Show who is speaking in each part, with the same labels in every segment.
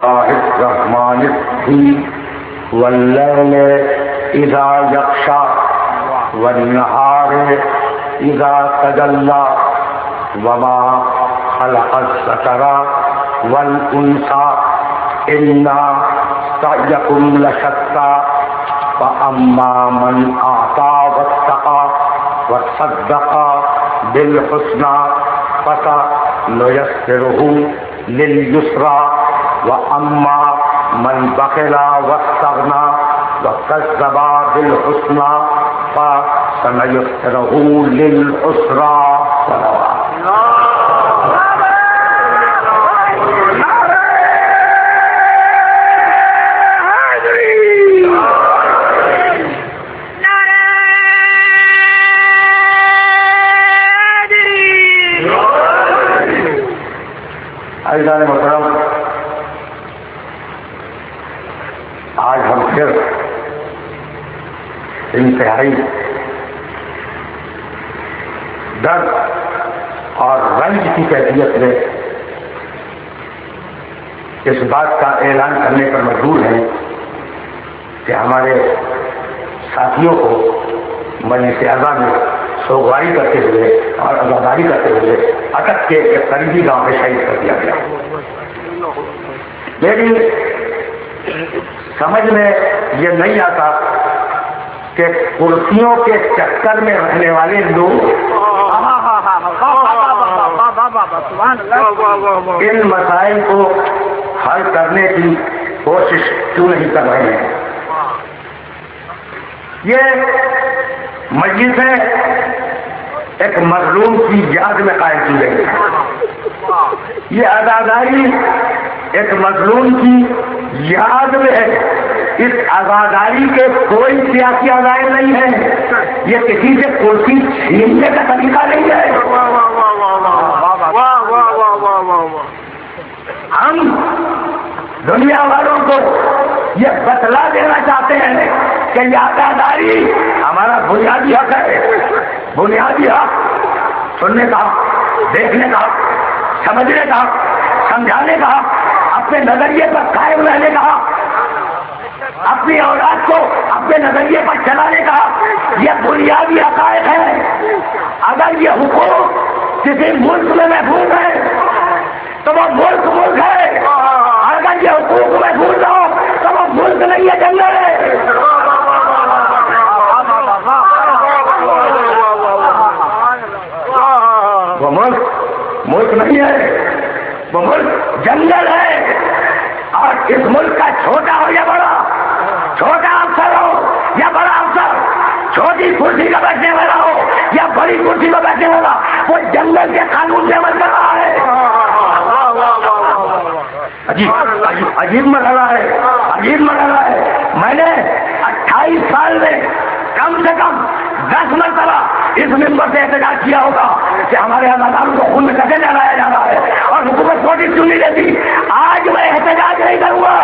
Speaker 1: الله الرحمن الرحيم والليل إذا يغشى والنهار إذا تجلى وما خلق الذكر والأنثى إن سعيكم لشتى فأما من أعطى واتقى وصدق بالحسنى فسنيسره لليسرى وأما من بخل واستغنى وكذب بالحسنى فسنيسره للعسرى. عزیزان محترم، آج ہم پھر انتہائی درد اور رنج کی کیفیت میں اس بات کا اعلان کرنے پر مجبور ہیں کہ ہمارے ساتھیوں کو مجلس اعضاء میں سوگواری کرتے ہوئے اور عزاداری کرتے ہوئے اٹک کے ایک قریبی گاؤں میں شہید کر دیا گیا. لیکن سمجھ میں یہ نہیں آتا کہ کرسیوں کے چکر میں رہنے والے لوگ ان مسائل کو حل کرنے کی کوشش کیوں نہیں کر رہے ہیں. یہ مجلس ہے ایک مظلوم کی یاد میں قائم کی گئی ہے. یہ عزاداری ایک مظلوم کی یاد میں ہے. اس عزاداری کے کوئی سیاسی عزائم نہیں ہے. یہ کسی سے کرسی چھیننے کا طریقہ نہیں ہے. ہم دنیا والوں کو یہ بتلا دینا چاہتے ہیں کہ یہ عزاداری ہمارا بنیادی حق ہے. بنیادی حق سننے کا، دیکھنے کا، سمجھنے کا، سمجھانے کا، اپنے نظریے پر قائم رہنے کا، اپنی اولاد کو اپنے نظریے پر چلانے کا، یہ بنیادی حقائق ہے. اگر یہ حقوق کسی ملک میں محفوظ ہے تو وہ ملک ہے. اگر یہ حقوق محفوظ ہو تو وہ ملک نہیں ہے، جنگل ہے. وہ ملک نہیں ہے، وہ ملک جنگل ہے. اور اس ملک کا چھوٹا ہو یا بڑا، چھوٹا افسر ہو یا بڑا افسر، چھوٹی کرسی کا بیٹھنے والا ہو یا بڑی کرسی کا بیٹھنے والا، وہ جنگل کے قانون سے عمل کر رہا ہے. عجیب مرحلہ ہے، عجیب مرحلہ ہے. میں نے 28 سال میں کم سے کم 10 مرتبہ اس ممبر سے احتجاج کیا ہوگا کہ ہمارے عزاداروں کو خون میں کیسے جلایا جا رہا ہے اور حکومت نوٹس کیوں نہیں دیتی. آج میں احتجاج نہیں کروں گا،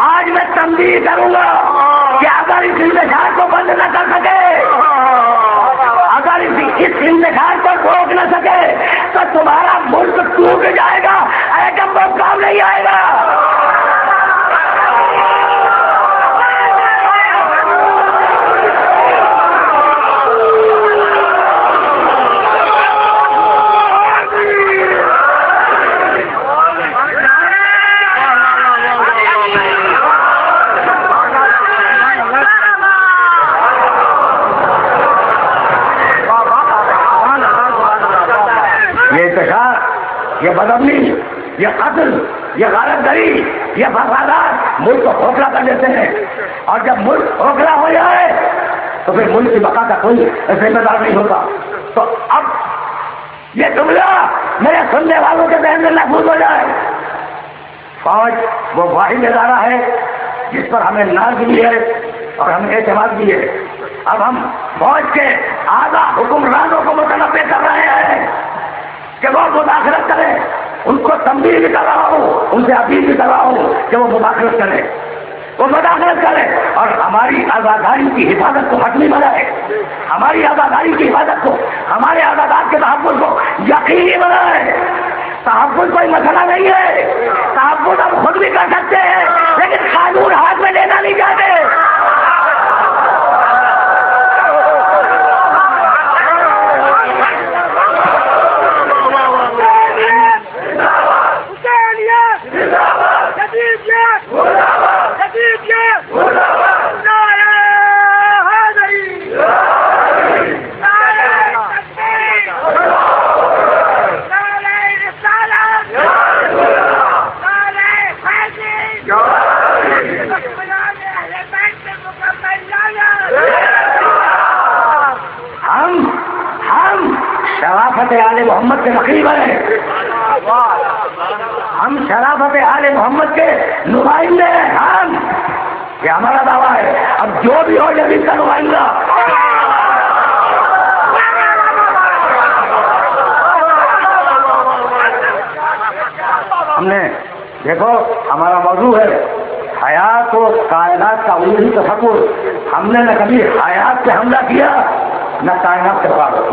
Speaker 1: آج میں تنبیہ کروں گا کہ اگر اس انتشار کو بند نہ کر سکے، اگر اس انتشار کو روک نہ سکے تو تمہارا ملک ٹوٹ جائے گا. ایٹم بم کام نہیں آئے گا. یہ بدامنی، یہ قتل، یہ غارت دری، یہ فسادات ملک کو کھوکھلا کر دیتے ہیں. اور جب ملک کھوکھلا ہو جائے تو پھر ملک کی بقا کا کوئی ذمہ دار نہیں ہوتا. تو اب یہ جملہ میرے سننے والوں کے ذہن میں محفوظ ہو جائے. فوج وہ واحد ادارہ ہے جس پر ہمیں ناز بھی ہے اور ہمیں اعتماد بھی ہے. اب ہم فوج کے اعلیٰ حکمرانوں کو متنبع کر رہے ہیں کہ وہ مداخلت کریں. ان کو تنبیہ بھی کر رہا ہوں، ان سے اپیل بھی کر رہا ہوں کہ وہ مداخلت کریں، وہ مداخلت کریں اور ہماری آزاداری کی حفاظت کو حتمی بنائے. ہماری آزاداری کی حفاظت کو، ہمارے آزادات کے تحفظ کو یقینی بنائے. تحفظ کوئی مسئلہ نہیں ہے، تحفظ ہم خود بھی کر سکتے ہیں، لیکن قانون ہاتھ میں لینا نہیں چاہتے۔ شرافت آل محمد کے نقیب ہیں، ہم شرافت آل محمد کے نمائندے ہیں، ہم یہ ہمارا دعویٰ ہے۔ اب جو بھی ہو جدید کا نمائندہ، ہم نے دیکھو ہمارا موضوع ہے حیات و کائنات کا عروجی تصور۔ ہم نے نہ کبھی حیات پہ حملہ کیا نہ کائنات سے بغاوت،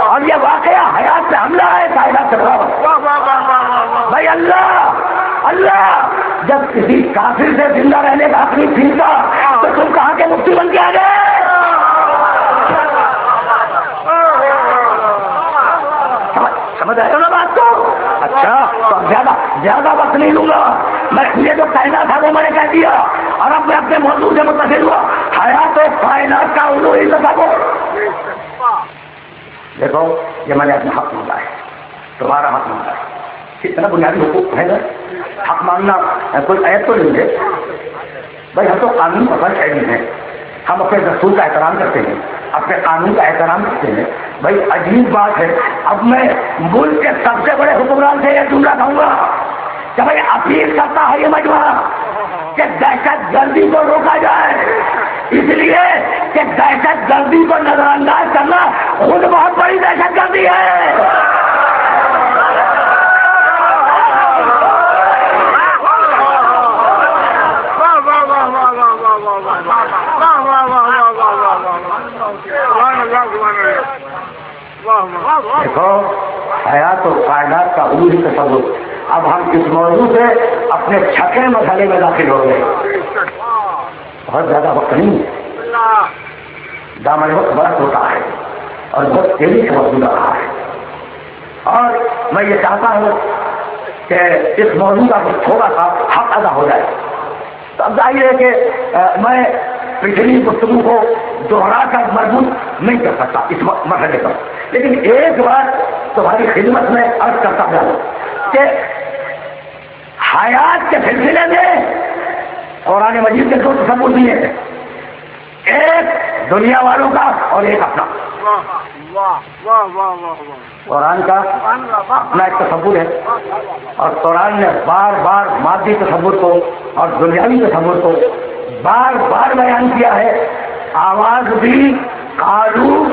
Speaker 1: اور یہ واقعہ حیات پہ حملہ ہے، کائنات سے بغاوت۔ بھائی اللہ جب کسی کافر سے زندہ رہنے کا حق نہیں چھینتا تو تم کہاں کے مفتی بن کے آ گئے؟ سمجھ آئے نا بات کو؟ اچھا تو زیادہ وقت نہیں لوں گا میں، یہ جو کائنات تھا وہ میں نے کہہ دیا، اور اب میں اپنے موضوع سے متصل ہوا، حیات و کائنات کا عروجی تصور۔ دیکھو یہ میں نے اپنا حق مانگا ہے، تمہارا حق مانگا ہے، کتنا بنیادی حقوق ہے نا، حق مانگنا کوئی عیب تو نہیں ہے بھائی، ہم تو قانون پر شہری ہیں، ہم اپنے دستور کا احترام کرتے ہیں، اپنے قانون کا احترام کرتے ہیں۔ بھائی عجیب بات ہے، اب میں ملک کے سب سے بڑے حکمران سے یہ جملہ کہوں گا کہ بھائی اپیل کرتا ہے یہ مجمع کہ دہشت گردی کو روکا جائے، اس لیے کہ دہشت گردی کو نظر انداز کرنا خود بہت بڑی دہشت گردی ہے۔ دیکھو حیات و کائنات کا عروجی تصور، اب ہم اس موضوع سے اپنے چھٹے مسئلے میں داخل ہو گئے، بہت زیادہ وقت نہیں ہے، دامن وقت بڑا ہوتا ہے اور بہت تیزی سے وقت گزر رہا ہے، اور میں یہ چاہتا ہوں کہ اس موضوع کا تھوڑا سا حق ادا ہو جائے۔ تو اب ظاہر ہے کہ میں پچھلی گفتگو کو دوہرا کر مربوط نہیں کر سکتا اس مسئلے پر، لیکن ایک بار تمہاری خدمت میں عرض کرتا جاؤں کہ حیات کے سلسلے میں قرآن مجید کے دو تصور دیے ہیں، ایک دنیا والوں کا اور ایک اپنا۔ قرآن کا اپنا ایک تصور ہے، اور قرآن نے بار بار مادی تصور کو اور دنیاوی تصور کو بار بار بیان کیا ہے۔ آواز بھی قالو،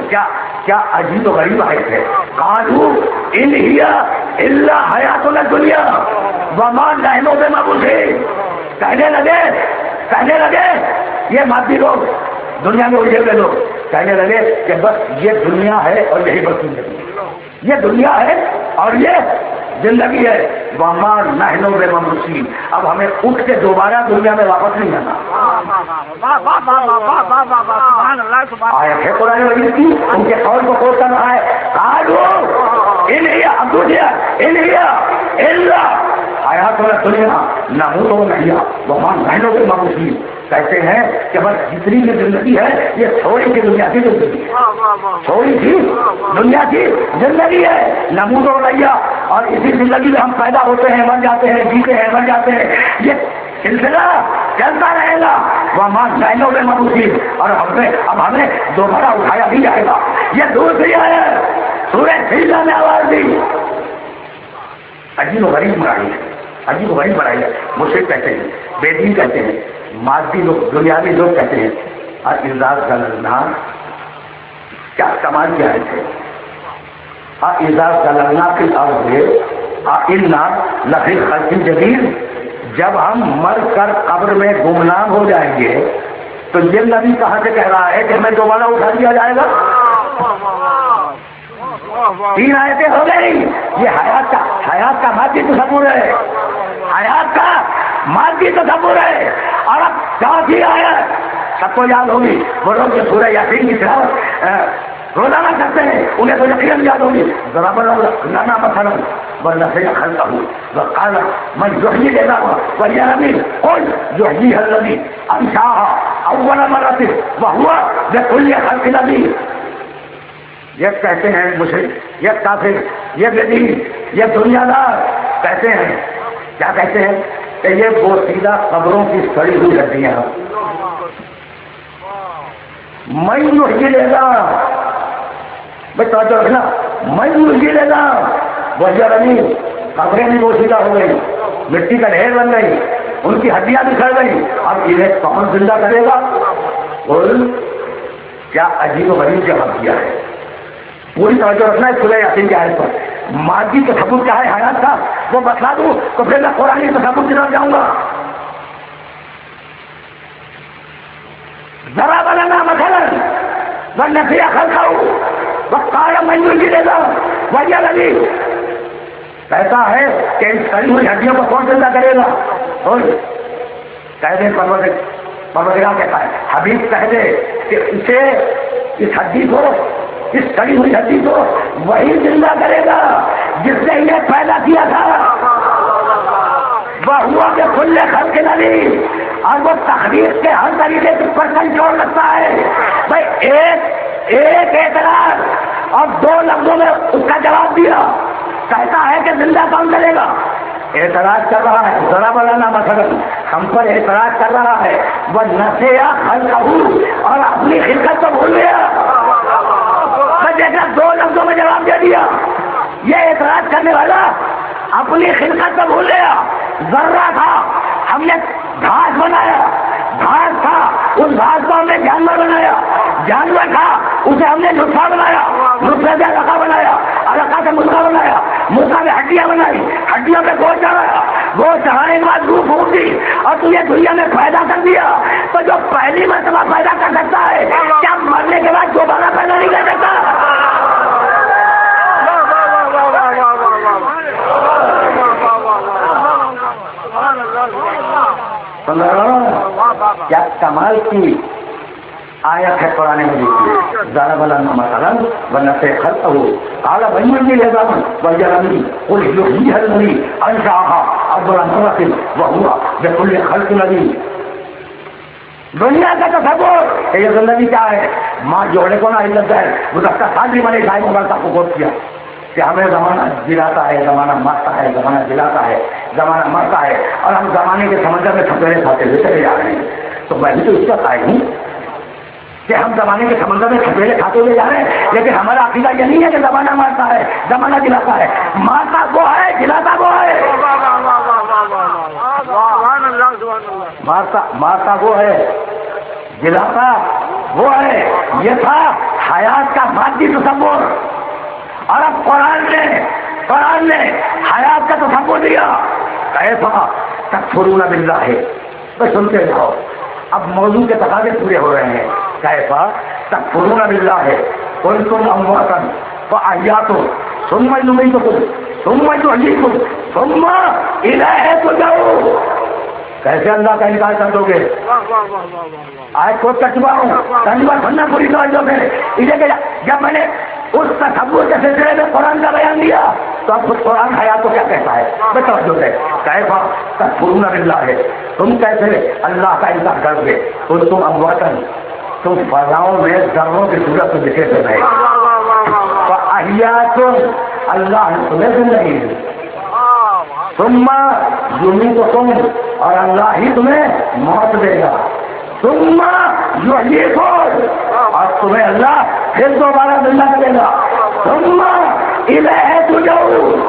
Speaker 1: کیا عجیب و غریب آیت ہے، قالو ان ہی الا حیاتنا الدنیا وما نحن بمبعوثین۔ کہنے لگے یہ مادی لوگ، دنیا میں الجھے ہوئے لوگ کہنے لگے کہ بس یہ دنیا ہے اور یہی بس زندگی، یہ دنیا ہے اور یہ زندگی ہے، وما نحن بمبعوثین۔ اب ہمیں اٹھ کے دوبارہ دنیا میں واپس نہیں آنا۔ آیت ہے قرآن مجید کی، ان کے قول کو کوٹ کر رہا ہے، قالوا ان ہی ان ہی الا حیاتنا الدنیا نموت ونحیا وما نحن بمبعوثین۔ کہتے ہیں کہ بس جتنی بھی زندگی ہے یہ تھوڑی سی دنیا کی زندگی ہے، تھوڑی سی دنیا کی زندگی ہے، نموت ونحیا، اور اسی زندگی میں ہم پیدا ہوتے ہیں، مر جاتے ہیں، جیتے ہیں، مر جاتے ہیں، یہ سلسلہ چلتا رہے گا۔ وما نحن بمبعوثین، اور اب ہمیں دوبارہ اٹھایا نہیں جائے گا۔ یہ دوسری آیت سورہ سجدہ میں آواز دی، عجیب و غریب بنائی ہے، عجیب و غریب بنائی ہے۔ مشرک کہتے ہیں، بے دین کہتے ہیں، مادی لوگ، دنیاوی لوگ کہتے ہیں، اور اعزاز گلنا کیا کمال کیا ہے، اعزاز گلنا کی عرض لفی خلق جدید۔ جب ہم مر کر قبر میں گمنام ہو جائیں گے تو یہ نبی کہاں سے کہہ رہا ہے کہ ہمیں دوبارہ اٹھا دیا جائے گا؟ 3 آیتیں ہو گئی. یہ حیات کا مادی تصور ہے, حیات کا مادی تصور ہے. اور اب 4 آیت سب کو یاد ہوگی. وہ لوگ جو سورہ یاسین کی تلاوت روزانہ کرتے ہیں انہیں تو یقیناً یاد ہوگی. ضرب لنا مثلا ونسي خلقه وقال من يحيي العظام وهي رميم قل يحييها الذي انشاها اول مرة وهو بكل خلق عليم. یہ کہتے ہیں مشرک, یہ کافر, یہ بدین, یہ دنیا دار کہتے ہیں, کیا کہتے ہیں کہ یہ بوسیدہ قبروں کی سڑی ہوئی ہڈیاں. میں یحیی العظام, بھائی توجہ رکھنا, میں یحیی العظام وہی رمیم, قبریں بھی بوسیدہ ہو گئی, مٹی کا ڈھیر بن گئی, ان کی ہڈیاں بھی کھڑ گئی. اب انہیں کون زندہ کرے گا؟ بول, کیا عجیب و غریب جواب دیا ہے. پوری توجہ رکھنا ہے سورہ یاسین کی آیت پر. مادی تصور کیا ہے حیات کا وہ بتلا دوں تو پھر میں قرآن تصور کی طرف جاؤں گا. ضرب لنا مثلا ونسي خلقه وقال من يحيي العظام وهي رميم. کہتا ہے کہ ان سڑی ہوئی ہڈیوں کو کون زندہ کرے گا؟ کہہ دے پروردگار کہتا ہے, حبیب کہہ دے کہ اسے, اس ہڈی کو, اس سڑی ہوئی ہڈی کو وہی زندہ کرے گا جس نے انہیں پیدا کیا تھا. وہ ہوا کہ کل خلق علیم, اور وہ تخلیق کے ہر طریقے پر کنٹرول رکھتا ہے. بھائی ایک اعتراض اور 2 لفظوں میں اس کا جواب دیا. کہتا ہے کہ زندہ کون کرے گا؟ اعتراض کر رہا ہے, ضرب لنا مثلا, ہم پر اعتراض کر رہا ہے. وہ نسیا خلقہ, اور اپنی خلقت کو بھول گیا. جیسا 2 لفظوں میں جواب دے دیا. یہ اعتراض کرنے والا اپنی خلقت کو بھول گیا. ذرہ تھا, ہم نے گھاس بنایا, گھاس تھا, اس گھاس کو ہم نے جانور بنایا, جانور تھا, اسے ہم نے نطفہ بنایا, نطفے سے علقہ بنایا, علقہ سے مضغہ بنایا, مضغہ میں ہڈیاں بنائی, ہڈیوں پہ گوشت چڑھایا, گوشت چڑھانے کے بعد روح پھونک دی اور تجھے دنیا میں پیدا کر دیا. تو جو پہلی مرتبہ پیدا کر سکتا ہے کیا مرنے کے بعد دوبارہ پیدا نہیں کر سکتا؟ کیا کمال کی آیت ہے قرآن مجید کی. ضرب لنا مثلا ونسي خلقه قال من يحيي العظام وهي رميم قل يحييها الذي انشاها اول مرة وهو بكل خلق عليم. دنیا کا تصور یہ زندگی کیا ہے؟ ماں جوڑے کو نہ علت ہے. گزشتہ سال بھی میں نے شاہد مغل صاحب کو غور کیا کہ ہمیں زمانہ جلاتا ہے, زمانہ مرتا ہے, زمانہ جلاتا ہے, زمانہ مرتا ہے, اور ہم زمانے کے سمندر میں تھپیڑے کھاتے ہوئے چلے جا رہے ہیں. تو میں بھی تو اس کا قائل ہوں کہ ہم زمانے کے سمندر میں تھپیڑے کھاتے ہوئے جا رہے ہیں, لیکن ہمارا عقیدہ یہ نہیں ہے کہ زمانہ مارتا ہے, زمانہ جلاتا ہے. مارتا وہ ہے, جلاتا وہ ہے. مارتا وہ ہے, جلاتا وہ ہے. یہ تھا حیات کا مادی تصور. اور اب قرآن نے حیات کا تصور دیا. کیسا تکفرون باللہ, تو سنتے جاؤ. اب موضوع کے تقاضے پورے ہو رہے ہیں. کیسا تکفرون باللہ کنتم امواتا فاحیاکم ثم یمیتکم ثم یحییکم ثم الیہ ترجعون. کیسے اللہ کا انکار کر دو گے؟ آج خود کر چکا ہوں, ترجمہ بننا پوری توجہ ہے. اسے کہ جب میں نے اس تصور کے سلسلے میں قرآن کا بیان دیا تو اب خود قرآن حیات کو کیا کہتا ہے؟ بے توجہ ہے. کیسا تکفرون باللہ, تم کیسے اللہ کا انکار کر گے؟ تم امواتا, تم فضاؤں میں ذروں کی صورت میں دکھے تو نہیں. فاحیاکم, اللہ نے تمہیں زندگی دی. ثم یمیتکم, اور اللہ ہی تمہیں موت دے گا. ثم یحییکم, اور تمہیں اللہ پھر دوبارہ زندہ کرے گا. ثم الیہ ترجعون,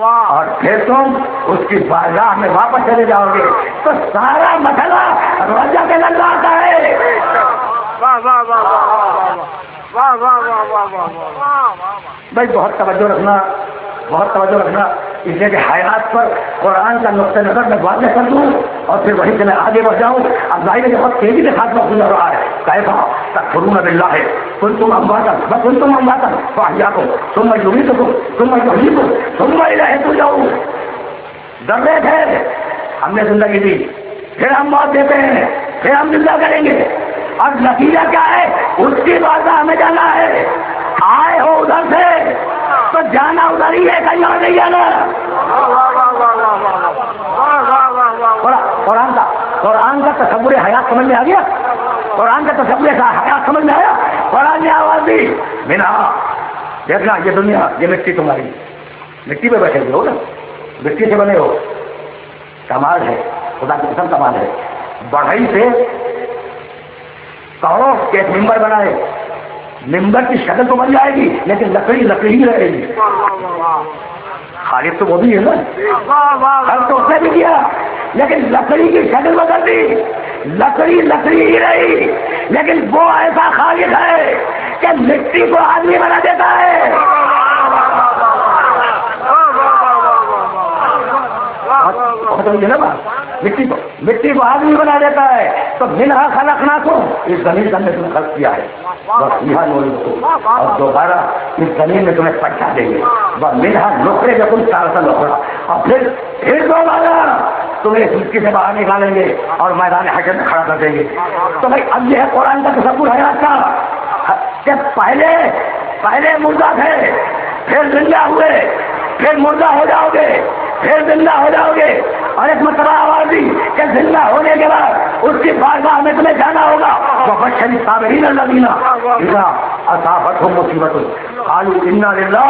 Speaker 1: اور پھر تم اس کی بارگاہ میں واپس چلے جاؤ گے. تو سارا مسئلہ رجا کے اللہ کا ہے. بھائی بہت توجہ رکھنا, بہت توجہ رکھنا. اس لیے کہ حیات پر قرآن کا نقطۂ نظر میں واضح کر دوں اور پھر وہیں سے میں آگے بڑھ جاؤں. اب ظاہر ہے بہت تیزی کے ساتھ میں گزر رہا ہے. کیسا تکفرون باللہ کنتم امواتا وکنتم امواتا فاحیاکم ثم یمیتکم ثم یحییکم ثم الیہ ترجعون. ڈر رہے تھے ہم نے زندگی دی پھر ہم موت دیتے ہیں پھر ہم زندہ کریں گے اور نتیجہ کیا ہے اس کی بات ہمیں جانا ہے. آئے ہو ادھر سے تو جانا ادھر ہی ہے کہیں اور نہیں جانا. قرآن کا تصور حیات سمجھ میں آ گیا. قرآن کا تصور حیات سمجھ میں آیا. قرآن نے آواز دی بنا دیکھنا یہ دنیا یہ مٹی تمہاری مٹی پہ بیٹھے ہوئے ہو نا مٹی سے بنے ہو. کمال ہے خدا کی قسم کمال ہے. بڑھئی سے کہو کہ ایک ممبر بنائے ممبر کی شکل تو بن جائے گی لیکن لکڑی ہی رہے گی. خالق تو وہ بھی ہے نا خالق تو اس نے بھی کیا لیکن لکڑی کی شکل بدل دی لکڑی ہی رہی لیکن وہ ایسا خالق ہے کہ مٹی کو آدمی بنا دیتا ہے. مٹی کو آدمی بنا دیتا ہے. تو منہا خلقناکم اس زمین کا ہم نے تمہیں خلق کیا ہے وفیہا نعیدکم اور دوبارہ اس زمین میں تمہیں پٹا دیں گے ومنہا نخرجکم تارۃ اخری اور پھر دوبارہ تمہیں اس مٹی سے باہر نکالیں گے اور میدان حشر میں کھڑا کر دیں گے. تو بھائی اب یہ ہے قرآن کا تصور حیات کا کہ پہلے مردہ تھے پھر زندہ ہوئے پھر مردہ ہو جاؤ گے پھر زندہ ہو جاؤ گے اور ایک مرتبہ آواز دی کہ زندہ ہونے کے بعد اس کی بارگاہ میں تمہیں جانا ہوگا. وبشر الصابرین الذین اذا اصابتهم مصیبۃ قالوا انا للہ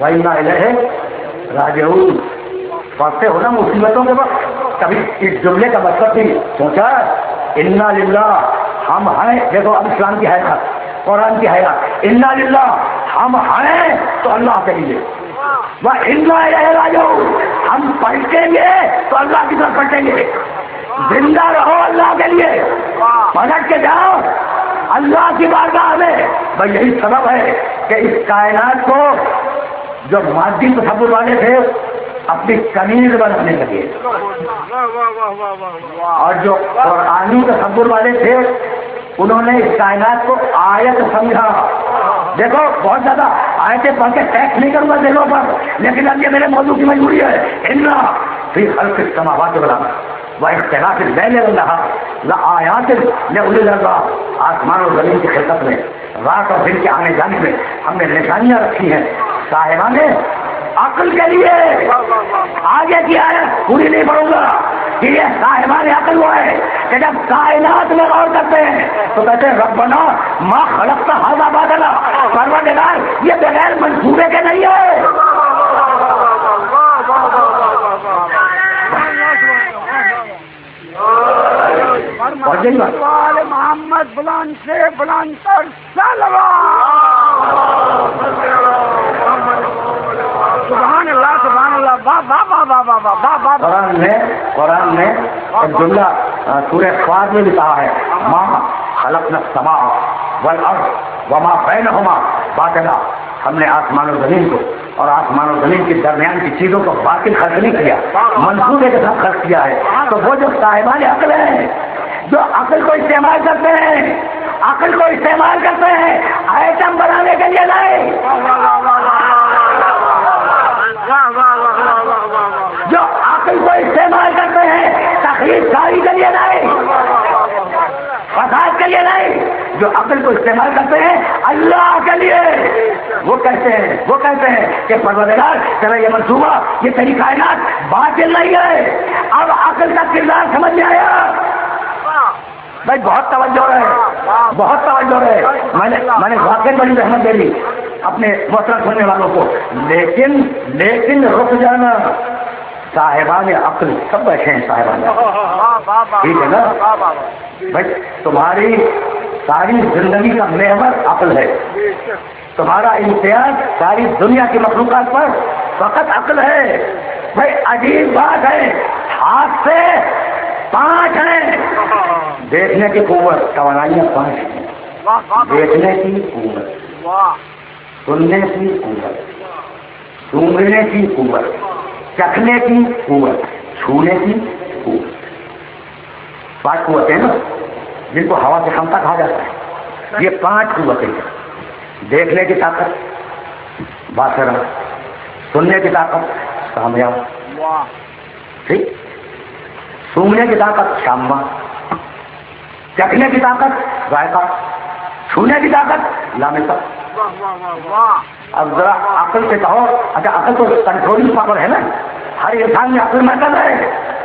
Speaker 1: وانا الیہ راجعون. پڑھتے ہو نا مصیبتوں کے وقت کبھی اس جملے کا مطلب بھی سوچا انا للہ ہم ہیں. دیکھو اب اسلام کی حیات قرآن کی حیات انا للہ ہم ہیں تو اللہ کے لیے ہم پلٹیں گے تو اللہ کی طرف پلٹیں گے. زندہ رہو اللہ کے لیے پلٹ کے جاؤ اللہ کی بارگاہ میں. بھائی یہی سبب ہے کہ اس کائنات کو جو مادی تصور والے تھے اپنی کنیز بنانے لگے اور جو قرآنی تصور والے تھے انہوں نے اس کائنات کو آیت سمجھا. دیکھو بہت زیادہ آیتیں پڑھ کے ٹیکس نہیں کروں گا دلوں پر لیکن اب یہ میرے موضوع کی مجبوری ہے. انا فی خلق السماوات والارض واختلاف اللیل والنہار لآیات لأولی الالباب. آسمان اور زمین کی خلقت میں رات اور دن کے آنے جانے میں ہم نے نشانیاں رکھی ہیں صاحبان عقل کے لیے. آگے کی آیت پوری نہیں پڑھوں گا کہ یہ صاحبان عقل وہ ہے کہ جب کائنات میں غور کرتے ہیں تو کہتے ہیں ربنا ما خلقت ھذا باطلا. پروردگار یہ بغیر منصوبے کے نہیں ہے.
Speaker 2: محمد بلند سے بلند تر سبحان اللہ سبحان اللہ.
Speaker 1: قرآن میں ایک جملہ سورہ فاطر میں بھی کہا ہے ما خلقنا السماء والارض وما بینہما باطلا. ہم نے آسمان و زمین کو اور آسمان و زمین کے درمیان کی چیزوں کو باطل خلق نہیں کیا منصوبے کے ساتھ خلق کیا ہے. تو وہ جو صاحبان عقل ہیں جو عقل کو استعمال کرتے ہیں آئٹم بنانے کے لیے نہیں جو عقل کو استعمال کرتے ہیں تخلیق کاری کے لیے نہیں فساد کے لیے نہیں جو عقل کو استعمال کرتے ہیں اللہ کے لیے. وہ کہتے ہیں کہ پروردگار تیرا یہ منصوبہ یہ تیری کائنات باطل نہیں ہے. اب عقل کا کردار سمجھ میں آیا. بھائی بہت توجہ رہے. میں نے واقعی بڑی رحمت دے دی اپنے محترم سننے والوں کو. لیکن رک جانا. صاحبان عقل سب بیٹھے ہیں صاحبان ٹھیک ہے نا. بھائی تمہاری ساری زندگی کا محور عقل ہے. تمہارا امتیاز ساری دنیا کی مخلوقات پر فقط عقل ہے. بھائی عجیب بات ہے ہاتھ سے 5 ہیں دیکھنے کی قوت توانائیاں 5 ہیں. دیکھنے کی قوت سننے کی قوت سونگنے کی قوت چکھنے کی قوت چھونے کی قوت 5 قوتیں نا. جن کو ہوا سے کمتا کہا جاتا ہے، یہ 5 قوتیں ہیں۔ دیکھنے کی طاقت باصرہ، سننے کی طاقت کامیاب، ٹھیک، سونگنے کی طاقت شامہ، چکھنے کی طاقت ذائقہ، چھونے کی طاقت لامسہ۔ اب ذرا عقل سے کہو، اچھا عقل تو کنٹرولنگ پاور ہے نا، ہر انسان میں عقل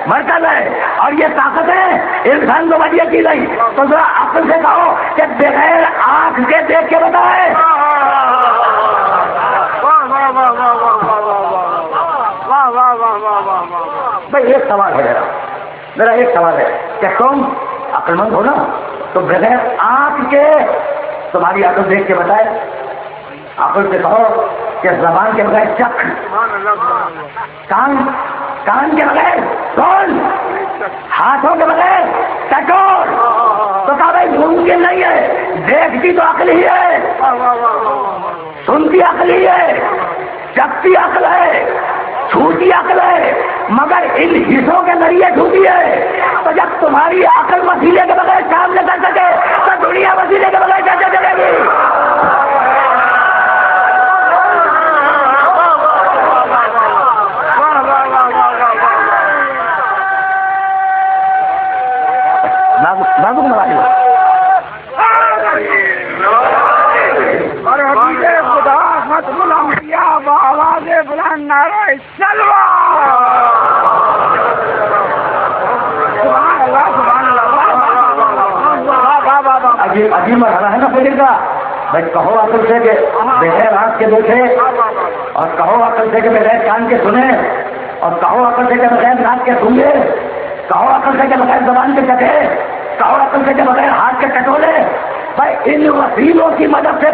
Speaker 1: مرکز ہے اور یہ طاقت ہے انسان کو وجہ کی گئی، تو ذرا عقل سے کہو کہ بغیر آنکھ کے دیکھ کے بتائے۔ بھائی ایک سوال ہے میرا ایک سوال ہے کہ تم عقل مند ہو نا، تو بغیر آنکھ کے تمہاری عقل دیکھ کے بتائے۔ عقل سے کہو کہ زبان کے بغیر چکھ، کان کے بغیر سن، ہاتھوں کے بغیر ٹٹور، تو کہا بھائی ممکن نہیں ہے۔ دیکھتی تو عقل ہی ہے، سنتی عقل ہی ہے، چکھتی عقل ہے، چھوٹی عقل ہے، مگر ان حصوں کے ذریعے چھوٹی ہے۔ تو جب تمہاری عقل وسیلے کے بغیر کام نہ کر سکے تو دنیا وسیلے کے بغیر کیسے چلے گی؟ نازک نوازی
Speaker 2: خدا مت الانبیاء بآواز بلند نعرہ سلوى۔
Speaker 1: عجیب مرحلہ ہے نا فکر کا۔ بھائی کہو عقل سے کہ بغیر آنکھ کے دیکھے، اور کہو عقل سے کہ بغیر کان کے سنے، اور کہو عقل سے کہ بغیر ناک کے سونگے، کہو عقل سے کہ بغیر زبان کے چکھے، کہو عقل سے کہ بغیر ہاتھ کے ٹٹولے۔ بھائی ان وسیلوں کی مدد سے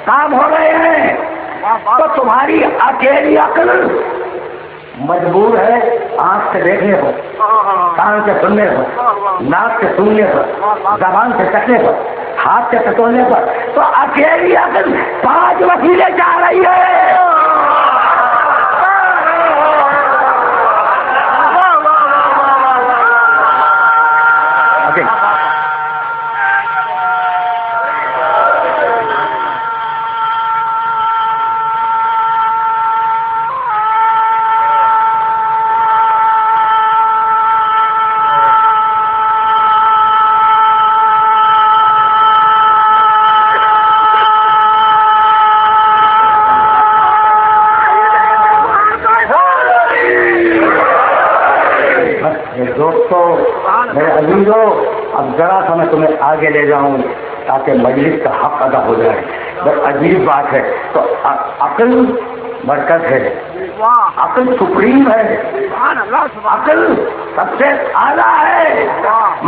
Speaker 1: کام ہو رہے ہیں، تو تمہاری اکیلی عقل مجبور ہے آنکھ سے دیکھنے پر، کان سے سننے پر، ناک سے سونگنے پر، زبان سے چکھنے پر، ہاتھ سے ٹٹولنے پر، تو اکیلی عقل 5 وسیلے چاہ رہی ہے۔ دوستو، میرے عزیزو، اب ذرا سا میں تمہیں آگے لے جاؤں تاکہ مجلس کا حق ادا ہو جائے۔ بس عجیب بات ہے، تو عقل مرکز ہے، عقل سپریم ہے، عقل سب سے اعلیٰ ہے،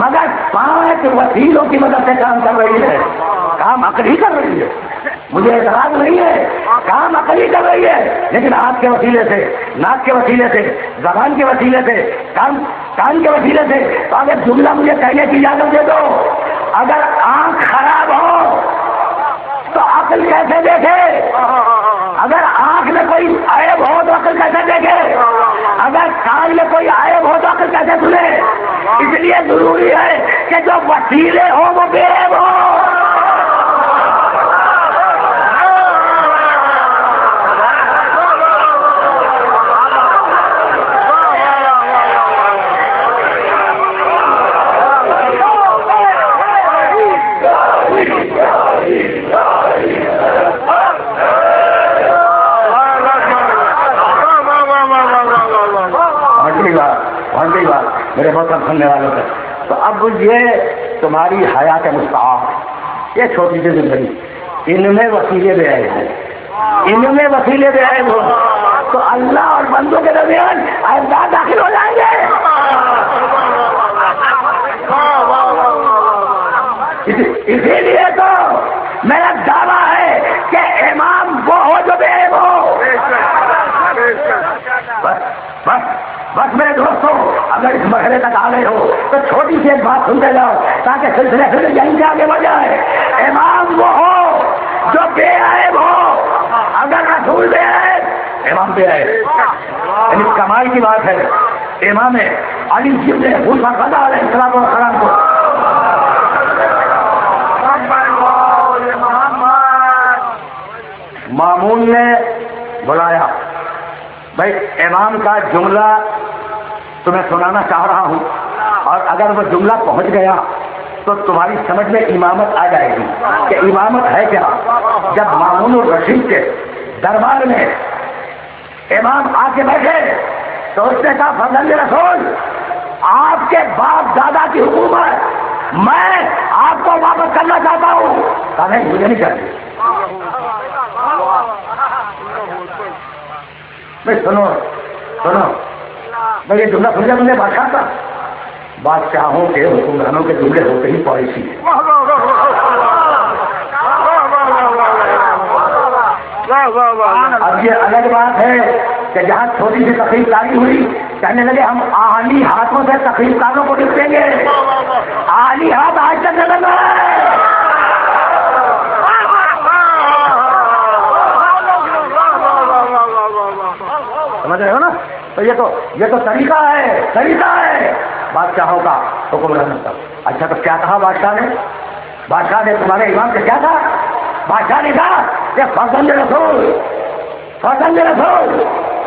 Speaker 1: مگر 5 وسیلوں کی مدد سے کام کر رہی ہے۔ کام عقل ہی کر رہی ہے، مجھے اعتراض نہیں ہے، کام عقل ہی کر رہی ہے، لیکن ہاتھ کے وسیلے سے، ناک کے وسیلے سے، زبان کے وسیلے سے، کان کے وسیلے سے۔ تو اگر جملہ مجھے کہنے کی اجازت دے دو، اگر آنکھ خراب ہو تو عقل کیسے دیکھے؟ اگر آنکھ میں کوئی عیب ہو تو عقل کیسے دیکھے؟ اگر کان میں کوئی عیب ہو تو عقل کیسے سنے؟ اس لیے ضروری ہے کہ جو وسیلے ہوں وہ بے عیب ہو۔ میرے محترم سننے والوں سے، تو اب یہ تمہاری حیات مستعار، یہ چھوٹی سی زندگی، ان میں وسیلے بے عیب ہیں، ان میں وسیلے بے عیب ہو تو اللہ اور بندوں کے درمیان عیبات داخل ہو جائیں گے۔ اسی لیے تو میرا دعویٰ ہے کہ امام وہ ہو جو بے عیب ہو۔ بس میرے دوستوں، اگر اس مرحلے تک آ گئے ہو تو چھوٹی سی ایک بات سنتے جاؤ تاکہ سلسلے یہیں سے آگے بڑھ جائے۔ امام وہ ہو جو بے عیب ہو، اگر رسول بے عیب، امام بے عیب، یعنی کمال کی بات ہے۔ امام علی ابن موسیٰ علیہ السلام کو مامون نے بلایا، بھائی امام کا جملہ تمہیں سنانا چاہ رہا ہوں، اور اگر وہ جملہ پہنچ گیا تو تمہاری سمجھ میں امامت آ جائے گی کہ امامت ہے کیا۔ جب مامون الرشید کے دربار میں امام آ کے بیٹھے تو اس نے کہا فرزند رسول، آپ کے باپ دادا کی حکومت میں آپ کو واپس کرنا چاہتا ہوں۔ کہا نہیں، مجھے نہیں چاہیے۔ بھائی سنو میں یہ جملہ سن لیا تم نے بادشاہ کا؟ بادشاہوں کے حکمرانوں کے جملے ہوتے ہی پالیسی ہے۔ اب یہ الگ بات ہے کہ جہاں چھوٹی سی تقریب کاری ہوئی، کہنے لگے ہم آلی ہاتھوں سے تقریب کاروں کو نپٹیں گے۔ آلی ہاتھ آج تک نظر نہ آئے۔ سمجھ رہے ہو نا؟ تو یہ تو طریقہ ہے بادشاہوں کا حکمرانوں کا۔ اچھا تو کیا کہا بادشاہ نے؟ بادشاہ نے تمہارے امام سے کیا کہا؟ بادشاہ نے کہا کہ فرزند رسول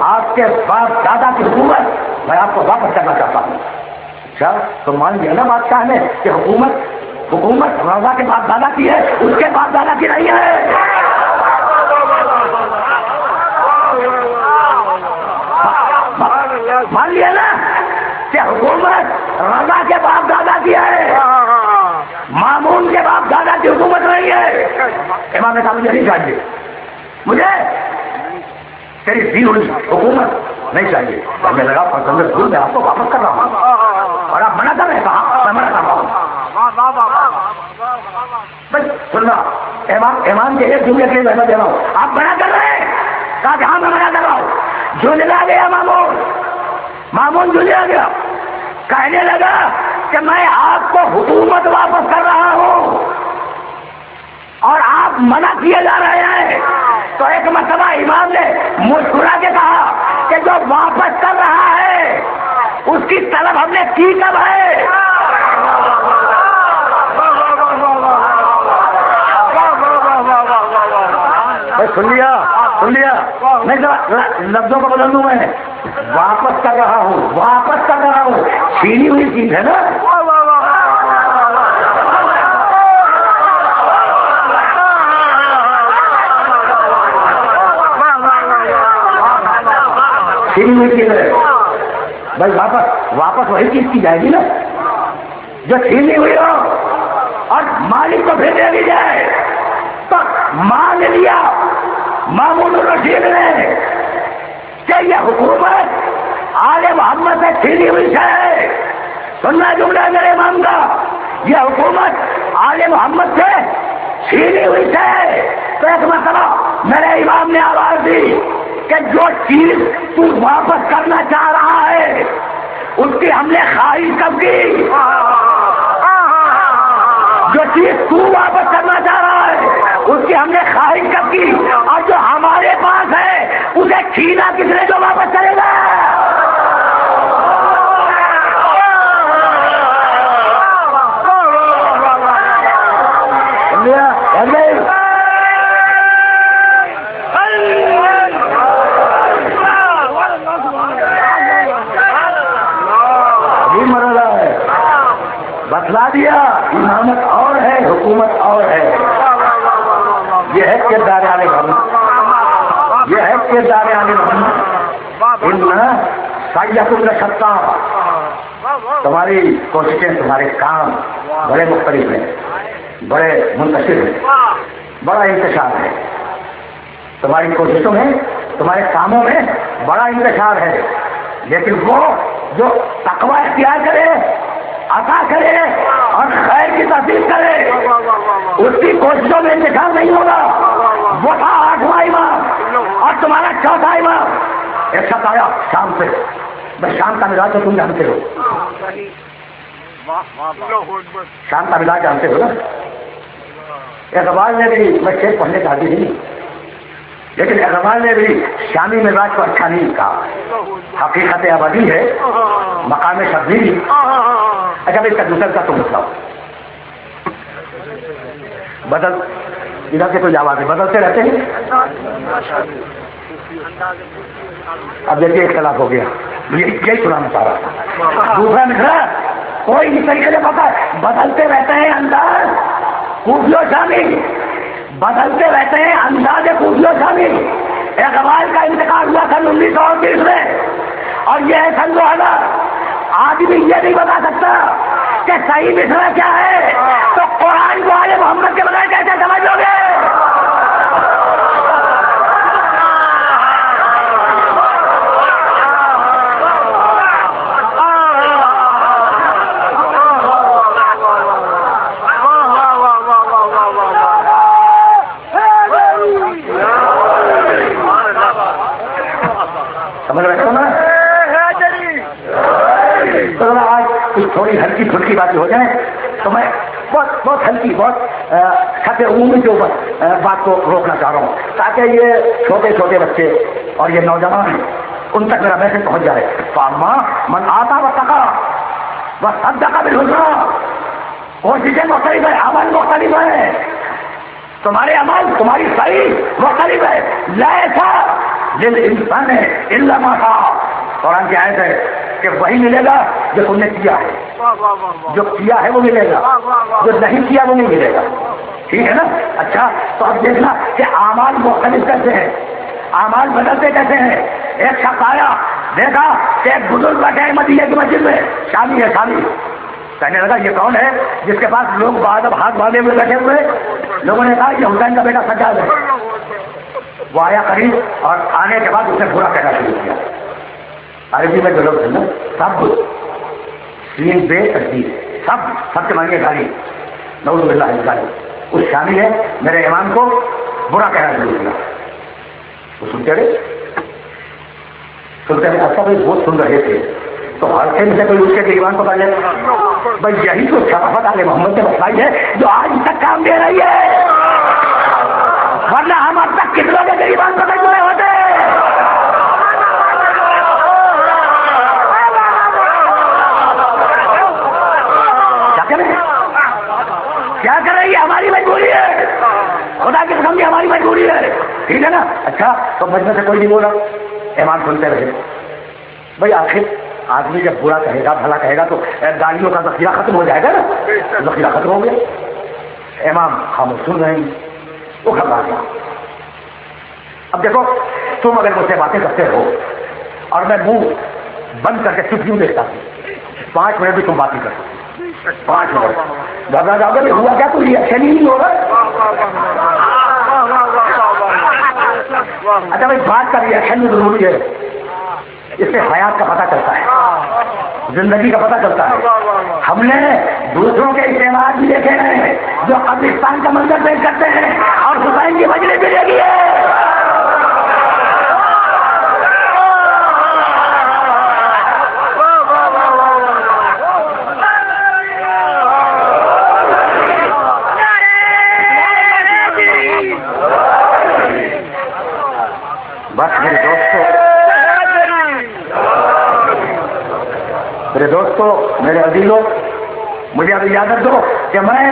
Speaker 1: آپ کے باپ دادا کی حکومت میں آپ کو واپس کرنا چاہتا ہوں۔ اچھا تو مان لیا نا بادشاہ نے کہ حکومت رضا کے باپ دادا کی ہے، اس کے باپ دادا کی نہیں ہے۔ مان لیا نا کہ حکومت رضا کے باپ دادا کی ہے، مامون کے باپ دادا کی حکومت نہیں ہے۔ امام نے کہا مجھے نہیں چاہیے، مجھے تیری دی ہوئی حکومت نہیں چاہیے۔ میں لگا فرزند رسول میں آپ کو واپس کر رہا ہوں، اور آپ منع کر رہے ہیں۔ کہا میں منع کر رہا ہوں۔ بس سننا، امام کے ایک جملے کے لیے میں دے رہا ہوں، آپ منع کر رہے ہیں؟ کہا کہ ہاں میں منع کر رہا ہوں۔ جھنجلا گیا مامون جھنجلا گیا، کہنے لگا کہ میں آپ کو حکومت واپس کر رہا ہوں اور آپ منع کیے جا رہے ہیں۔ تو ایک مرتبہ امام نے مسکرا کے کہا کہ جو واپس کر رہا ہے اس کی طلب ہم نے کی کب ہے؟ سن لیا نہیں، لفظوں کو بدل دوں میں۔ واپس کر رہا ہوں چھینی ہوئی چیز ہے نا۔ چھینی ہوئی چیز ہے بھائی، واپس وہی چیز کی جائے گی نا جو چھینی ہوئی ہو اور مالک کو پھر دے دی جائے۔ تو مان لیا مامون الرشید نے کہ یہ حکومت آل محمد سے چھینی ہوئی ہے۔ سننا جملہ ہے میرے امام کا، یہ حکومت آل محمد سے چھینی ہوئی ہے۔ تو ایک مرتبہ میرے امام نے آواز دی کہ جو چیز تو واپس کرنا چاہ رہا ہے اس کی ہم نے خواہش کب کی؟ جو چیز تو واپس کرنا چاہ رہا ہے اس کی ہم نے خواہش کب کی؟ اور جو ہمارے پاس ہے اسے چھینا کس نے جو واپس کرے گا؟ بتلا دیا امامت اور ہے، حکومت اور ہے۔ یہ ہے کردار آل محمد، یہ ہے کردار آل محمد۔ ان سیدکم لشتیٰ، تمہاری کوششیں، تمہارے کام بڑے مختلف ہیں، بڑے منتشر ہیں، بڑا انتشار ہے۔ تمہاری کوششوں میں، تمہارے کاموں میں بڑا انتشار ہے، لیکن وہ جو تقوی اختیار کرے، عطا کرے اور خیر کی تحصیل کرے اس کی کوششوں میں انتشار نہیں ہوگا۔ وہ تھا 8واں امام اور تمہارا 4تھا امام۔ ایک شخص آیا شام سے، بس شام کا مزاج تو تم جانتے ہو، شام کا مزاج جانتے ہو نا۔ اقبال نے بھی، میں شعر پڑھنے کا عادی نہیں، لیکن اقبال نے بھی شامی مزاج کو اچھا نہیں کہا۔ حقیقت ابدی ہے، مقام شبیری۔ اچھا بھائی، دوسرا کا تو بتلاؤ، ادھر سے کوئی آوازیں بدلتے رہتے ہیں. اب دیکھیے اختلاف ہو گیا, یہی سنانا چاہ رہا تھا. دوسرا نکلا کوئی اس طریقے سے پتا بدلتے رہتے ہیں انداز کوفیو شامی, بدلتے رہتے ہیں انداز کوفیو شامی. اقبال کا انتقال ہوا سن 1929 میں اور یہ ہے سن 2000. آدمی یہ نہیں بتا سکتا کہ صحیح مصرع کیا ہے, تو قرآن کو آل محمد کے بغیر کیسے سمجھ لو گے؟ سمجھ رہے ہو نا؟ آج کچھ تھوڑی ہلکی پھلکی باتیں ہو جائیں تو میں بہت ہلکی بہت سطح عمومی کے اوپر بات کو روکنا چاہ رہا ہوں تاکہ یہ چھوٹے چھوٹے بچے اور یہ نوجوان ان تک میرا میسج پہنچ جائے. فاما من آتا و تقا و صدق بالحسنى. کوششیں مختلف ہے, عمل مختلف ہے, تمہارے عمل تمہاری صحیح مختلف ہے. لیسا للانسان الا ما سعى. قرآن کی آیت ہے کہ وہی ملے گا جو تم نے کیا ہے, جو کیا ہے وہ ملے گا, جو نہیں کیا وہ نہیں ملے گا. ٹھیک ہے نا؟ اچھا تو اب دیکھنا کہ اعمال مختلف کیسے ہیں, اعمال بدلتے کیسے ہیں. ایک شخص آیا, دیکھا کہ ایک بزرگ بیٹھے ہیں مدینے کی مسجد میں, شامی ہے شامی. کہنے لگا یہ کون ہے جس کے پاس لوگ بعد اب ہاتھ باندھے ہوئے بیٹھے ہوئے. لوگوں نے کہا یہ حسین کا بیٹا سجاد ہے. وہ آیا قریب اور آنے کے بعد اس نے برا کہنا شروع کیا. عربی میں جو لوگ ہیں نا سب سین بے تقدیر, سب کے مانگے گالی, نعوذ باللہ من ذالک. اس شامی ہے میرے امام کو برا کہنا شروع کیا. وہ سنتے رہے ایسا بھائی بہت سن رہے تھے تو ہر کہیں سے کوئی اس کے ایمان پکڑ لے. بھائی یہی تو شرافت آل محمد سے بتائی ہے جو آج تک کام دے رہی ہے, ورنہ ہم اب تک کتنوں کے ایمان پکڑ ہوئے ہوتے. کیا کر رہی ہے؟ ہماری مجبوری ہے, خدا کی قسم ہماری مجبوری ہے. ٹھیک ہے نا؟ اچھا تو مجمع سے کوئی نہیں بولا, ایمان سنتے رہے. بھائی آخر آدمی جب برا کہے گا بھلا کہے گا تو گالیوں کا ذخیرہ ختم ہو جائے گا نا. ذخیرہ ختم ہو گیا. امام خاموش سن رہے ہیں, وہ گھبرا گیا. اب دیکھو تم اگر مجھ سے باتیں کرتے ہو اور میں منہ بند کر کے چپ یوں دیکھتا ہوں, 5 منٹ بھی تم بات نہیں کر سکتے. 5 منٹ گھبرا جاؤ گے. ہوا کیا تو ریئیکشن ہی نہیں ہو رہا. اچھا بھائی بات کا ریئیکشن بھی ضروری ہے, اس سے حیات کا پتہ چلتا ہے, زندگی کا پتہ چلتا ہے. ہم نے دوسروں کے استعمال بھی دیکھے ہیں جو قبرستان کا منظر پیش کرتے ہیں اور حسین کی مجلس بھی دیکھی ہے. بس میرے دوستوں میرے عزیزوں, مجھے اب اجازت دو کہ میں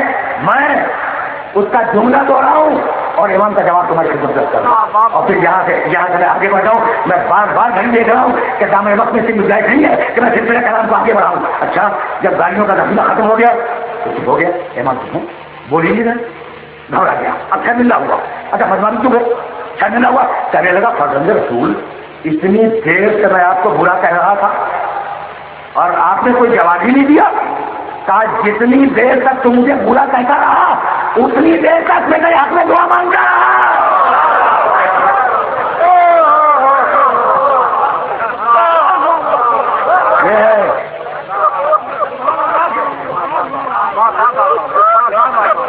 Speaker 1: اس کا جملہ دوہراؤں اور امام کا جواب تمہاری خدمت کرتا ہوں. اور پھر یہاں سے میں آگے بڑھ جاؤں. میں بار بار گھڑی دیکھ رہا ہوں کہ دامن وقت میں سے گنجائش نہیں ہے کہ میں سلسلے کلام کو آگے بڑھاؤں. اچھا جب گاڑیوں کا ذخیرہ ختم ہو گیا تو چپ ہو گیا. امام تم بول ہی نہیں رہے, گھبرا گیا. اب شرمندہ ہوا. اچھا بدمانی کیوں گئے؟ شرمندہ ہوا. کہنے لگا فرزند رسول اتنی دیر سے میں آپ کو برا کہہ رہا تھا اور آپ نے کوئی جواب ہی نہیں دیا. کہا جتنی دیر تک تم مجھے برا کہتا رہا اتنی دیر تک میں حق میں دعا مانگتا رہا.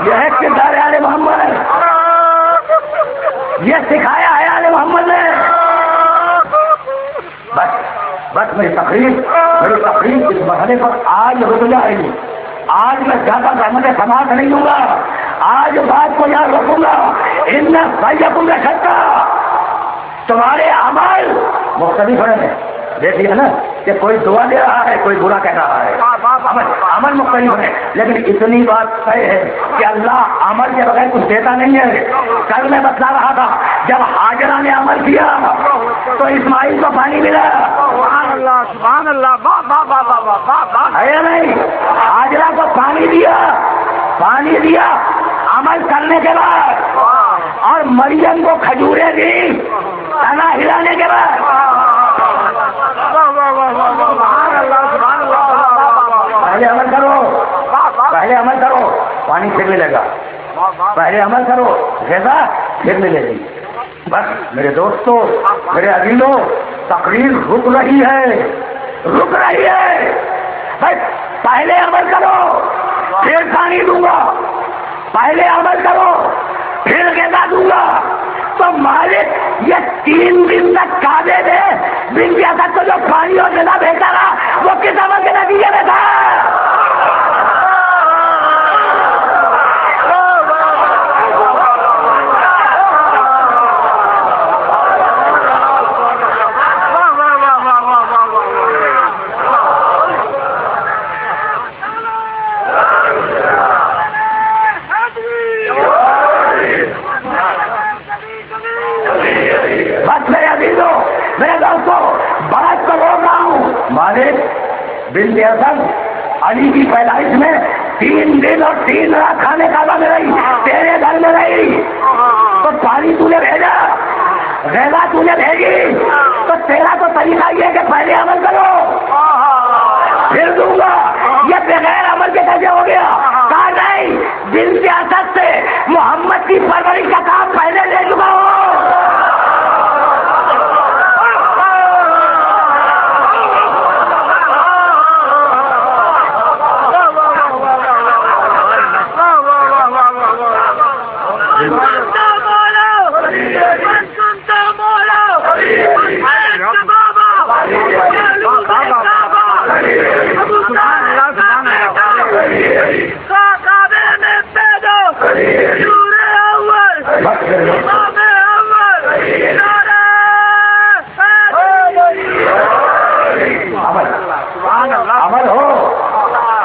Speaker 1: یہ ہے کردار آل محمد, یہ سکھایا ہے آل محمد نے. بس میری تقریر اس مرحلے پر آج رک جائے گی. آج میں زیادہ رحمت سماعت نہیں دوں گا. آج بات کو یاد رکھوں گا. ان بھائیوں کو میں سکتا تمہارے اعمال مختلف ہیں, دیکھیے نا کہ کوئی دعا دے رہا ہے، کوئی برا کہہ رہا ہے، عمل مختلف ہے، لیکن اتنی بات طے ہے کہ اللہ عمل کے بغیر کچھ دیتا نہیں ہے۔ کل میں بتلا رہا تھا جب ہاجرہ نے عمل کیا تو اسماعیل کو پانی ملا،
Speaker 2: سبحان اللہ سبحان اللہ، واہ واہ واہ واہ واہ واہ،
Speaker 1: ہے یا نہیں؟ ہاجرہ کو پانی دیا عمل کرنے کے بعد، اور مریم کو کھجورے دی تنا ہلانے کے بعد۔ پہلے عمل کرو پانی پھر ملے گا، پہلے عمل کرو غذا پھر ملے گی۔ بس میرے دوستو، میرے عزیزوں، تقریر رک رہی ہے بس پہلے عمل کرو پھر پانی دوں گا، پہلے عمل کرو پھر غذا دوں گا۔ تو مالک یہ 3 دن تک کعبے میں بن گیا تھا، تو جو پانی اور غذا بھیجا رہا وہ کس عمل کے نتیجے میں تھا؟ بات تو بول رہا ہوں، مالک بنت اسد علی کی پیدائش میں 3 دن اور 3 رات کھانے کعبہ میں رہی، تیرے گھر میں رہی، تو پانی تو نے بھیجا، غذا تو نے بھیجی، تو تیرا تو طریقہ یہ ہے کہ پہلے عمل کرو پھر دوں گا۔ یہ بغیر عمل کے کیسے ہو گیا؟ کہا نہیں، بنت اسد سے محمد کی پرورش کا کام پہلے لے چکا ہوں۔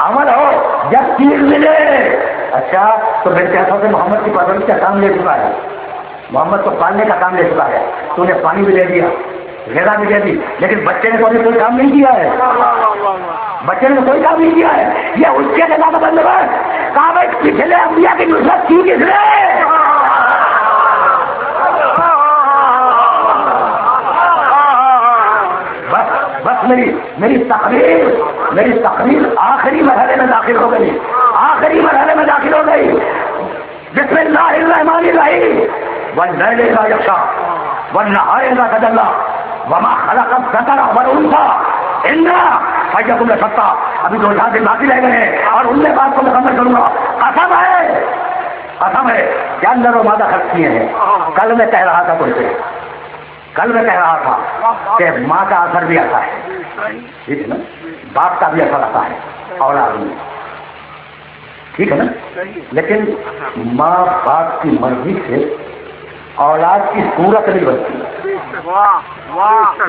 Speaker 1: عمل ہو جب تیر ملے۔ اچھا تو بنت اسد سے محمد کی پرورش کا کام لے چکا ہے، محمد کو پالنے کا کام لے چکا ہے، تو نے پانی بھی لے دیا، غذا بھی دے دی، لیکن بچے نے تو ابھی کوئی کام نہیں کیا ہے، بچے نے کوئی کام نہیں کیا ہے۔ یہ اس کے غذا کا بندوبست کہا بھائی پچھلے انبیاء کی نصرت کی کس نے؟ بس میری تقریر آخری مرحلے میں داخل ہو گئی، بسم اللہ الرحمن الرحیم، واللیل اذا یغشی والنہار اذا تجلی وما خلق الذکر والانثی ان سعیکم لشتی۔ ابھی 2-4 دن باقی رہ گئے ہیں اور ان میں بات کو مکمل کروں گا۔ قسم ہے کہ اللہ و مادہ خرچ کیے ہیں۔ کل میں کہہ رہا تھا کہ ماں کا اثر بھی آتا ہے، ٹھیک ہے نا، باپ کا بھی اثر آتا ہے اولاد میں، ٹھیک ہے نا، لیکن ماں باپ کی مرضی سے اولاد کی صورت نہیں بنتی۔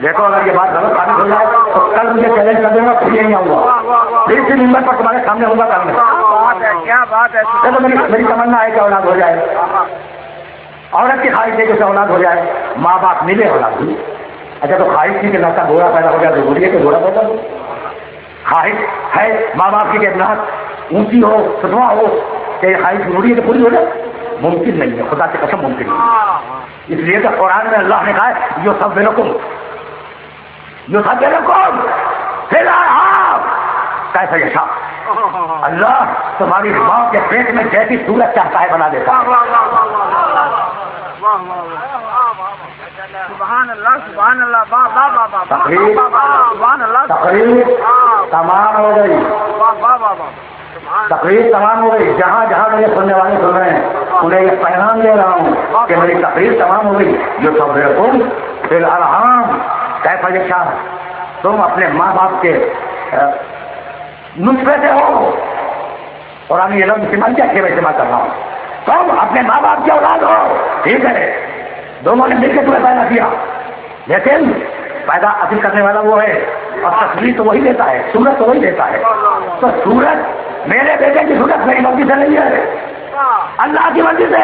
Speaker 1: دیکھو اگر یہ بات غلط ثابت ہو جائے تو کل مجھے چیلنج کر دوں گا، پھر یہیں آؤں گا، پھر سے ممبر پر تمہارے سامنے ہوں گا کل میں۔
Speaker 2: کیا بات ہے،
Speaker 1: چلو میری تمنا ہے کہ اولاد ہو جائے، عورت کی خواہش ہے کہ اسے اولاد ہو جائے، ماں باپ ملے اولاد ہوئی۔ اچھا تو خواہش کی کہ لڑکا گھوڑا پیدا ہو گیا ضروری ہے کہ گھوڑا پیدا ہو؟ خواہش ہے ماں باپ کی کہ نعت اونچی ہو، فتوا ہو، کہ یہ خواہش ضروری ہے کہ پوری ہو جائے؟ ممکن نہیں ہے، خدا کی قسم ممکن نہیں ہے۔ اس لیے کہ قرآن میں اللہ نے کہا ہے یصورکم فی الارحام کیسا یشاء۔ اللہ تمہاری ماں کے پیٹ میں جیسی صورت چاہتا ہے بنا دیتا ہے۔
Speaker 2: سبحان اللہ سبحان اللہ،
Speaker 1: تقریر تمام ہو گئی، تقریر تمام ہو گئی۔ جہاں جہاں میرے سننے والے سن رہے ہیں انہیں یہ پیغام دے رہا ہوں کہ میری تقریر تمام ہو گئی۔ یصورکم فی الارحام کیف یشاء، تم اپنے ماں باپ کے نطفے سے ہو، قرآن یہ لفظ استعمال کیا کہ میں استعمال کر رہا ہوں، تم اپنے ماں باپ کی اولاد ہو، ٹھیک ہے، دونوں نے مل کے تمہیں پیدا کیا، لیکن پیدا اصل کرنے والا وہ ہے اور تصویر تو وہی دیتا ہے, صورت تو وہی دیتا ہے. تو صورت میرے بیٹے کی صورت میری مرضی سے نہیں ہے, اللہ کی مرضی سے.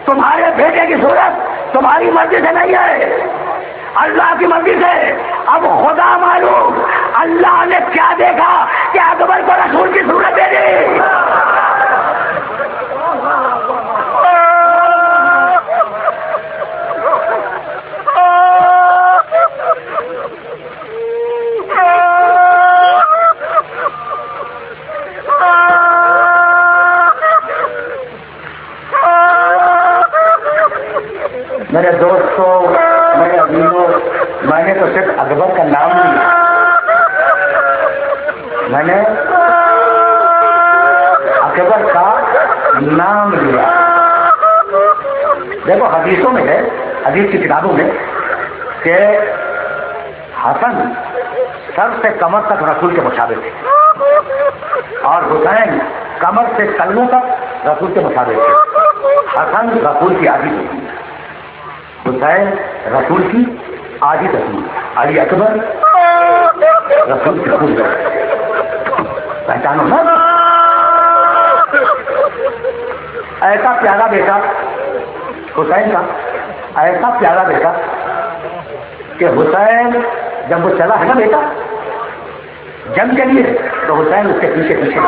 Speaker 1: تمہارے بیٹے کی صورت تمہاری مرضی سے نہیں ہے, اللہ کی مرضی سے. اب خدا معلوم اللہ نے کیا دیکھا کہ اکبر کو رسول کی صورت دے دی. میرے دوستوں, میرے عزیزوں, میں نے تو صرف اکبر کا نام لیا, میں نے اکبر کا نام لیا. دیکھو حدیثوں میں ہے, حدیث کی کتابوں میں کہ حسن سر سے کمر تک رسول کے مشابہ تھے اور حسین کمر سے کلوں تک رسول کے مشابہ تھے. حسن رسول کی آدھی تھی, حسین رسول کی آدھی تصویر, علی اکبر رسول کی خود. پہچانو نا, ایسا پیارا بیٹا حسین کا, ایسا پیارا بیٹا کہ حسین جب وہ چلا ہے نا بیٹا جنگ کے لیے, تو حسین اس کے پیچھے پیچھے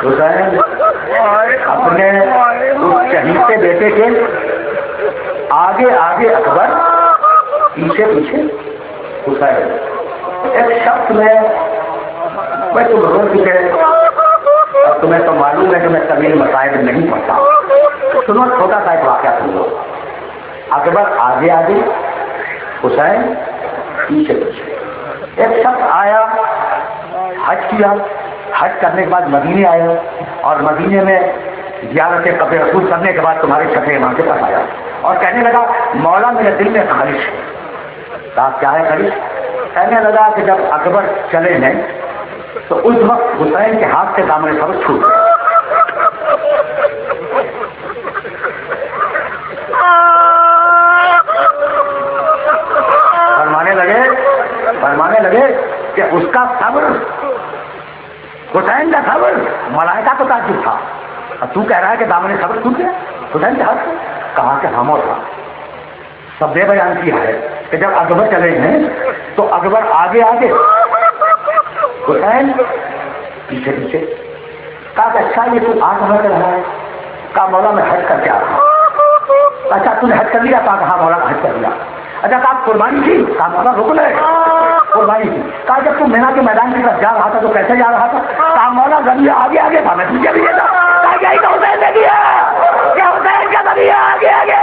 Speaker 1: حسین اپنے اس شہید بیٹے کے آگے آگے اکبر, پیچھے پیچھے حسین. ایک شخص میں تم رو چکے اور تمہیں تو معلوم ہے کہ میں طویل مسائل نہیں پڑھتا. سنو چھوٹا سا ایک واقعہ سن لو. اکبر آگے آگے, حسین پیچھے پیچھے. ایک شخص آیا, حج کیا, حج کرنے کے بعد مدینے آئے اور مدینے میں زیارت قبر رسول کرنے کے بعد تمہارے چھٹے امام کے پاس آیا اور کہنے لگا مولا میرے دل میں خواہش ہے. کہا کیا ہے خواہش؟ کہنے لگا کہ جب اکبر چلے ہیں تو اس وقت حسین کے ہاتھ سے دامن سب چھوٹ گئے. فرمانے لگے کہ اس کا صبر, حسین کا صبر ملائکہ کو تعجب تھا, اور تو کہہ رہا ہے کہ دامن صبر ٹوٹ گیا حسین کے ہاتھ سے. کہا کہ ہم اور تھا. سب نے بیان کیا ہے کہ جب اکبر چلے ہیں تو اکبر آگے آگے, حسین پیچھے پیچھے. کہا کہ اچھا یہ تو آٹھ کر رہا ہے. کہا مولا میں حج کر کے آ رہا ہوں. اچھا تم نے حج کر لیا؟ کہا مولا حج کر لیا. اچھا کہا قربانی تھی؟ کہا مولا رکن ہے قربانی تھی. کہا جب تم مینا کے میدان کی طرف جا رہا تھا تو کیسے جا رہا تھا؟ کہا مولا ذریعہ آگے آگے تھا, میں پیچھے بھی تھا. کہا یہی تو حسین نے دیا, کیا حسین کا ذریعہ آگے آگے.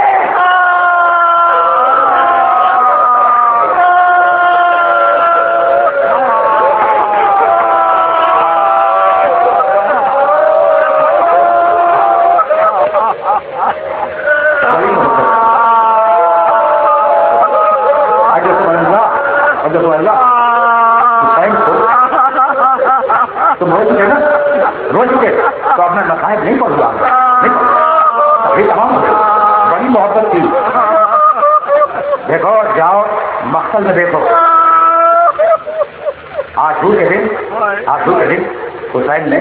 Speaker 1: تم رو چکے نا, رو چکے تو اپنے مسائل نہیں پڑھ گا, ابھی تمام ہو گئے. بڑی محبت تھی. دیکھو جاؤ مقصد میں دیکھو. آج کے دن حسین نے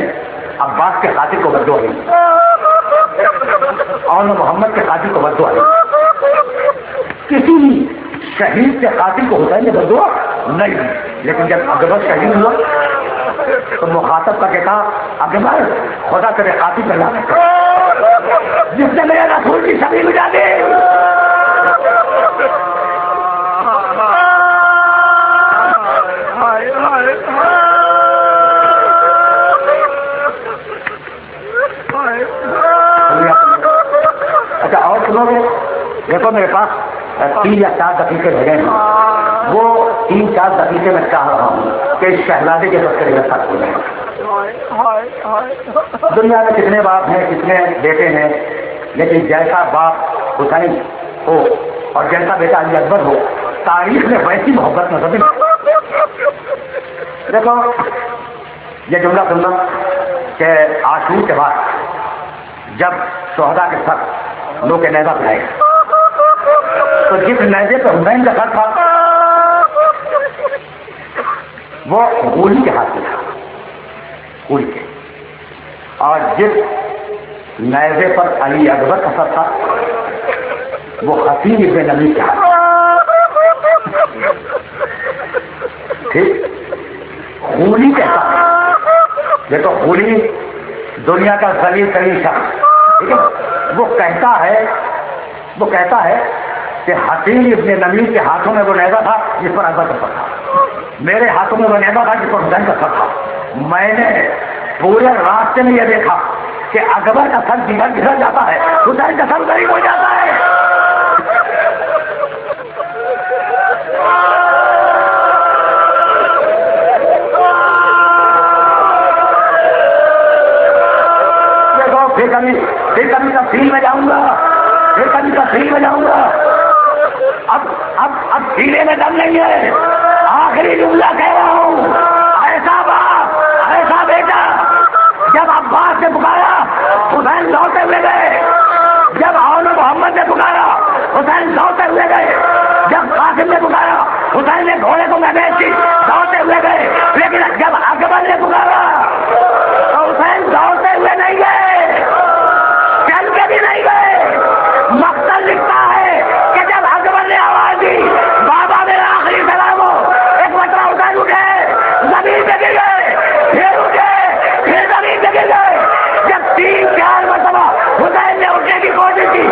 Speaker 1: عباس کے قاتل کو بددعا دی اور محمد کے قاتل کو بددعا دی. کسی بھی شہید کے قاتل کو حسین نے بددعا نہیں دی. لیکن جب اکبر شہید ہوا تو مخاطب کر کے کہا اکبر خدا تیرے قاتل پر لعنت ہے جس نے میرے رسول کی چھوی مٹا دی. اچھا اور سنو گے, دیکھو میرے پاس 3 یا 4 دقیقے رہ گئے ہیں. وہ 3-4 دقیقے میں چاہ رہا ہوں کہ اس شہزادے کے بچے کا ساتھ ہو جائے. دنیا میں کتنے باپ ہیں, کتنے بیٹے ہیں, لیکن جیسا باپ حسین ہو اور جیسا بیٹا علی اکبر ہو, تاریخ میں ویسی محبت نظر نہیں. دیکھو یہ جملہ سننا, کہ عاشور کے بعد جب شہداء کے سر لوگ کے نیزہ پڑھائے تو جس نیزے پہ حسین کا سر تھا وہ غولی کے ہاتھ میں تھا، غولی کے، اور جس نیزے پر علی اکبر کا سر تھا وہ حسین ابن نبی کے ہاتھ میں۔ ٹھیک، غولی کہتا ہے، یہ تو غولی دنیا کا ذلیل ترین شخص، ٹھیک ہے، وہ کہتا ہے کہ حسین ابن نبی کے ہاتھوں میں وہ نیزہ تھا جس پر اکبر کا سر تھا، میرے ہاتھوں میں وہ نیزہ تھا جس پر حسین کا سر تھا۔ میں نے پورے راستے میں یہ دیکھا کہ اکبر کا سر گھر جاتا ہے، حسین کا سر غریب ہو جاتا ہے۔ پھر کبھی تفصیل میں جاؤں گا، اب سینے میں دم نہیں ہے، آخری جملہ کہہ رہا ہوں، ایسا باپ ایسا بیٹا، جب عباس نے پکارا حسین دوڑتے ہوئے گئے، جب عون محمد نے پکارا حسین دوڑتے ہوئے گئے، جب قاسم نے پکارا حسین نے گھوڑے کو مویشی دوڑتے ہوئے گئے، لیکن جب اکبر نے پکارا تو حسین دوڑتے ہوئے نہیں گئے، چل کے بھی نہیں گئے۔ مقتل لکھتا ہے کہ جب اکبر نے آواز دی بابا میرا آخری سلام ہو، ایک مرتبہ حسین اٹھے، زمین پہ گر گئے، پھر اٹھے، پھر زمین پہ گر گئے۔ جب 3-4 مرتبہ حسین نے اٹھنے کی کوشش کی